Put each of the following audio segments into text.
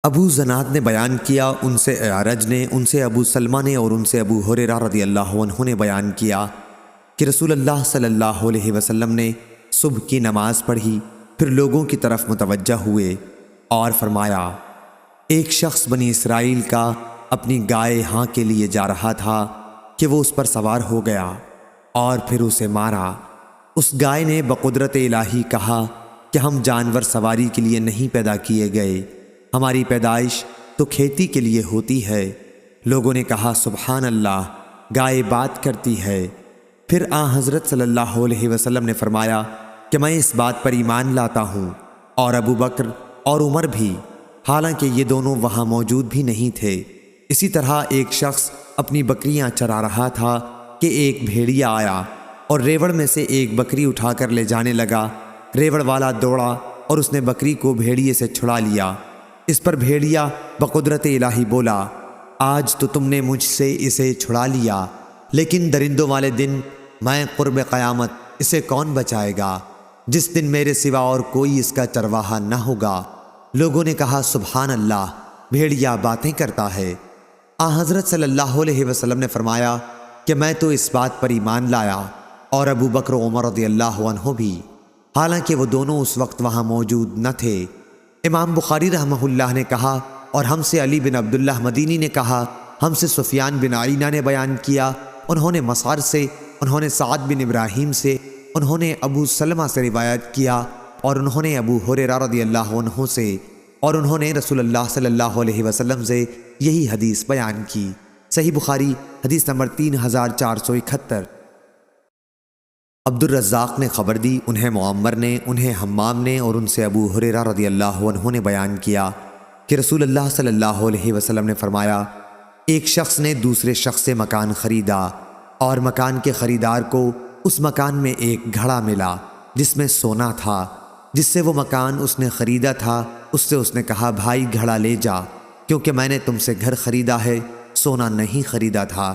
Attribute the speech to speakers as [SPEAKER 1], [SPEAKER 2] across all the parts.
[SPEAKER 1] ابو زناد نے بیان کیا، ان سے اعرج نے، ان سے ابو سلمہ نے اور ان سے ابو ہریرہ رضی اللہ عنہ نے بیان کیا کہ رسول اللہ صلی اللہ علیہ وسلم نے صبح کی نماز پڑھی، پھر لوگوں کی طرف متوجہ ہوئے اور فرمایا، ایک شخص بنی اسرائیل کا اپنی گائے ہاں کے لیے جا رہا تھا کہ وہ اس پر سوار ہو گیا اور پھر اسے مارا۔ اس گائے نے بقدرت الہی کہا کہ ہم جانور سواری کے لیے نہیں پیدا کیے گئے، ہماری پیدائش تو کھیتی کے لیے ہوتی ہے۔ لوگوں نے کہا، سبحان اللہ، گائے بات کرتی ہے۔ پھر حضرت صلی اللہ علیہ وسلم نے فرمایا کہ میں اس بات پر ایمان لاتا ہوں، اور ابو بکر اور عمر بھی، حالانکہ یہ دونوں وہاں موجود بھی نہیں تھے۔ اسی طرح ایک شخص اپنی بکریاں چرا رہا تھا کہ ایک بھیڑیا آیا اور ریوڑ میں سے ایک بکری اٹھا کر لے جانے لگا۔ ریوڑ والا دوڑا اور اس نے بکری کو بھیڑیے سے چھڑا لیا۔ اس پر بھیڑیا بقدرت الہی بولا، آج تو تم نے مجھ سے اسے چھڑا لیا، لیکن درندوں والے دن میں قرب قیامت اسے کون بچائے گا، جس دن میرے سوا اور کوئی اس کا چرواہا نہ ہوگا۔ لوگوں نے کہا، سبحان اللہ، بھیڑیا باتیں کرتا ہے۔ حضرت صلی اللہ علیہ وسلم نے فرمایا کہ میں تو اس بات پر ایمان لایا، اور ابو بکر و عمر رضی اللہ عنہ بھی، حالانکہ وہ دونوں اس وقت وہاں موجود نہ تھے۔ امام بخاری رحمہ اللہ نے کہا، اور ہم سے علی بن عبداللہ مدینی نے کہا، ہم سے سفیان بن عینہ نے بیان کیا، انہوں نے مسعر سے، انہوں نے سعد بن ابراہیم سے، انہوں نے ابو سلمہ سے روایت کیا، اور انہوں نے ابو ہریرہ رضی اللہ عنہ سے، اور انہوں نے رسول اللہ صلی اللہ علیہ وسلم سے یہی حدیث بیان کی۔ صحیح بخاری حدیث نمبر 3471۔ عبد الرزاق نے خبر دی، انہیں معمر نے، انہیں حمام نے، اور ان سے ابو ہریرہ رضی اللہ عنہ نے بیان کیا کہ رسول اللہ صلی اللہ علیہ وسلم نے فرمایا، ایک شخص نے دوسرے شخص سے مکان خریدا، اور مکان کے خریدار کو اس مکان میں ایک گھڑا ملا جس میں سونا تھا۔ جس سے وہ مکان اس نے خریدا تھا، اس سے اس نے کہا، بھائی گھڑا لے جا، کیونکہ میں نے تم سے گھر خریدا ہے، سونا نہیں خریدا تھا۔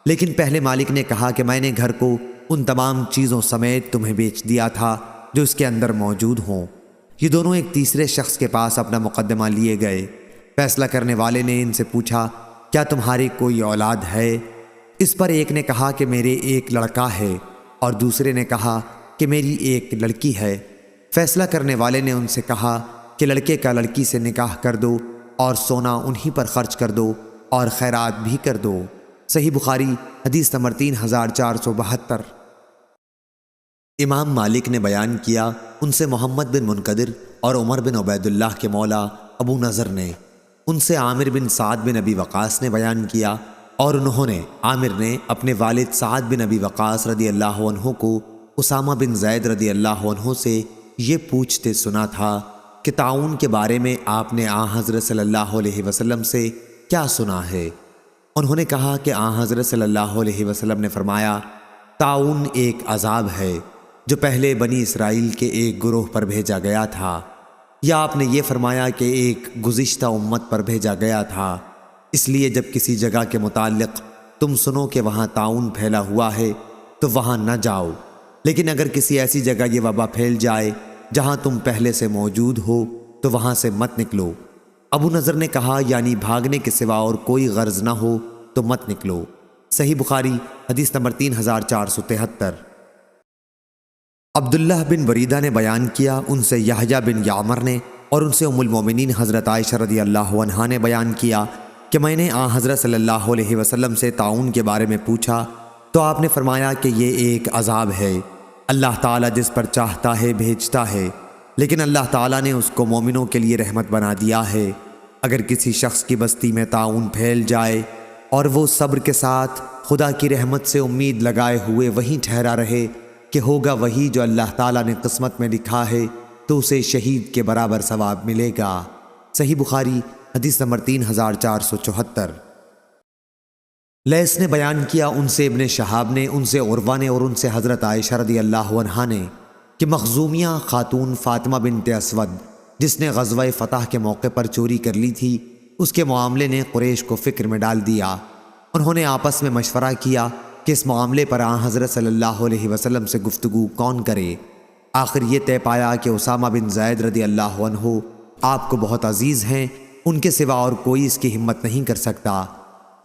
[SPEAKER 1] لیکن پہلے مالک نے کہا کہ میں نے گھر کو ان تمام چیزوں سمیت تمہیں بیچ دیا تھا جو اس کے اندر موجود ہوں۔ یہ دونوں ایک تیسرے شخص کے پاس اپنا مقدمہ لیے گئے۔ فیصلہ کرنے والے نے ان سے پوچھا، کیا تمہاری کوئی اولاد ہے؟ اس پر ایک نے کہا کہ میرے ایک لڑکا ہے، اور دوسرے نے کہا کہ میری ایک لڑکی ہے۔ فیصلہ کرنے والے نے ان سے کہا کہ لڑکے کا لڑکی سے نکاح کر دو، اور سونا انہی پر خرچ کر دو، اور خیرات بھی کر دو۔ صحیح بخاری حدیث نمبر 3472۔ امام مالک نے بیان کیا، ان سے محمد بن منقدر اور عمر بن عبید اللہ کے مولا ابو نضر نے، ان سے عامر بن سعد بن ابی وقاص نے بیان کیا، اور انہوں نے، عامر نے، اپنے والد سعد بن ابی وقاص رضی اللہ عنہ کو اسامہ بن زید رضی اللہ عنہ سے یہ پوچھتے سنا تھا کہ طاعون کے بارے میں آپ نے حضرت صلی اللہ علیہ وسلم سے کیا سنا ہے؟ انہوں نے کہا کہ حضرت صلی اللہ علیہ وسلم نے فرمایا، طاعون ایک عذاب ہے جو پہلے بنی اسرائیل کے ایک گروہ پر بھیجا گیا تھا، یا آپ نے یہ فرمایا کہ ایک گزشتہ امت پر بھیجا گیا تھا۔ اس لیے جب کسی جگہ کے متعلق تم سنو کہ وہاں طاعون پھیلا ہوا ہے تو وہاں نہ جاؤ، لیکن اگر کسی ایسی جگہ یہ وبا پھیل جائے جہاں تم پہلے سے موجود ہو تو وہاں سے مت نکلو۔ ابو نضر نے کہا، یعنی بھاگنے کے سوا اور کوئی غرض نہ ہو تو مت نکلو۔ صحیح بخاری حدیث نمبر 3473۔ عبداللہ بن بریدہ نے بیان کیا، ان سے یحییٰ بن یعمر نے، اور ان سے ام المومنین حضرت عائشہ رضی اللہ عنہا نے بیان کیا کہ میں نے حضرت صلی اللہ علیہ وسلم سے طاعون کے بارے میں پوچھا تو آپ نے فرمایا کہ یہ ایک عذاب ہے، اللہ تعالیٰ جس پر چاہتا ہے بھیجتا ہے، لیکن اللہ تعالیٰ نے اس کو مومنوں کے لیے رحمت بنا دیا ہے۔ اگر کسی شخص کی بستی میں طاعون پھیل جائے اور وہ صبر کے ساتھ خدا کی رحمت سے امید لگائے ہوئے وہیں ٹھہرا رہے کہ ہوگا وہی جو اللہ تعالیٰ نے قسمت میں لکھا ہے، تو اسے شہید کے برابر ثواب ملے گا۔ صحیح بخاری حدیث نمبر 3474۔ لیث نے بیان کیا، ان سے ابن شہاب نے، ان سے عروہ نے، اور ان سے حضرت عائشہ رضی اللہ عنہا نے کہ مخزومیہ خاتون فاطمہ بنت اسود، جس نے غزوہ فتح کے موقع پر چوری کر لی تھی، اس کے معاملے نے قریش کو فکر میں ڈال دیا۔ انہوں نے آپس میں مشورہ کیا کہ اس معاملے پر حضرت صلی اللہ علیہ وسلم سے گفتگو کون کرے۔ آخر یہ طے پایا کہ اسامہ بن زید رضی اللہ عنہ آپ کو بہت عزیز ہیں، ان کے سوا اور کوئی اس کی ہمت نہیں کر سکتا۔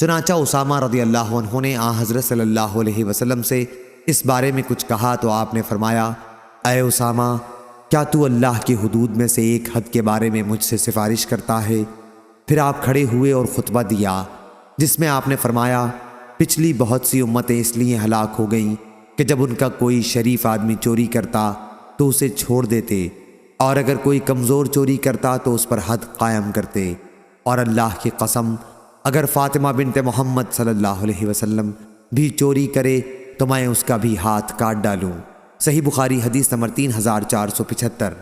[SPEAKER 1] چنانچہ اسامہ رضی اللہ عنہ نے حضرت صلی اللہ علیہ وسلم سے اس بارے میں کچھ کہا تو آپ نے فرمایا، اے اسامہ، کیا تو اللہ کی حدود میں سے ایک حد کے بارے میں مجھ سے سفارش کرتا ہے؟ پھر آپ کھڑے ہوئے اور خطبہ دیا، جس میں آپ نے فرمایا، پچھلی بہت سی امتیں اس لیے ہلاک ہو گئیں کہ جب ان کا کوئی شریف آدمی چوری کرتا تو اسے چھوڑ دیتے، اور اگر کوئی کمزور چوری کرتا تو اس پر حد قائم کرتے، اور اللہ کی قسم اگر فاطمہ بنت محمد صلی اللہ علیہ وسلم بھی چوری کرے تو میں اس کا بھی ہاتھ کاٹ ڈالوں۔ صحیح بخاری حدیث نمبر 3475۔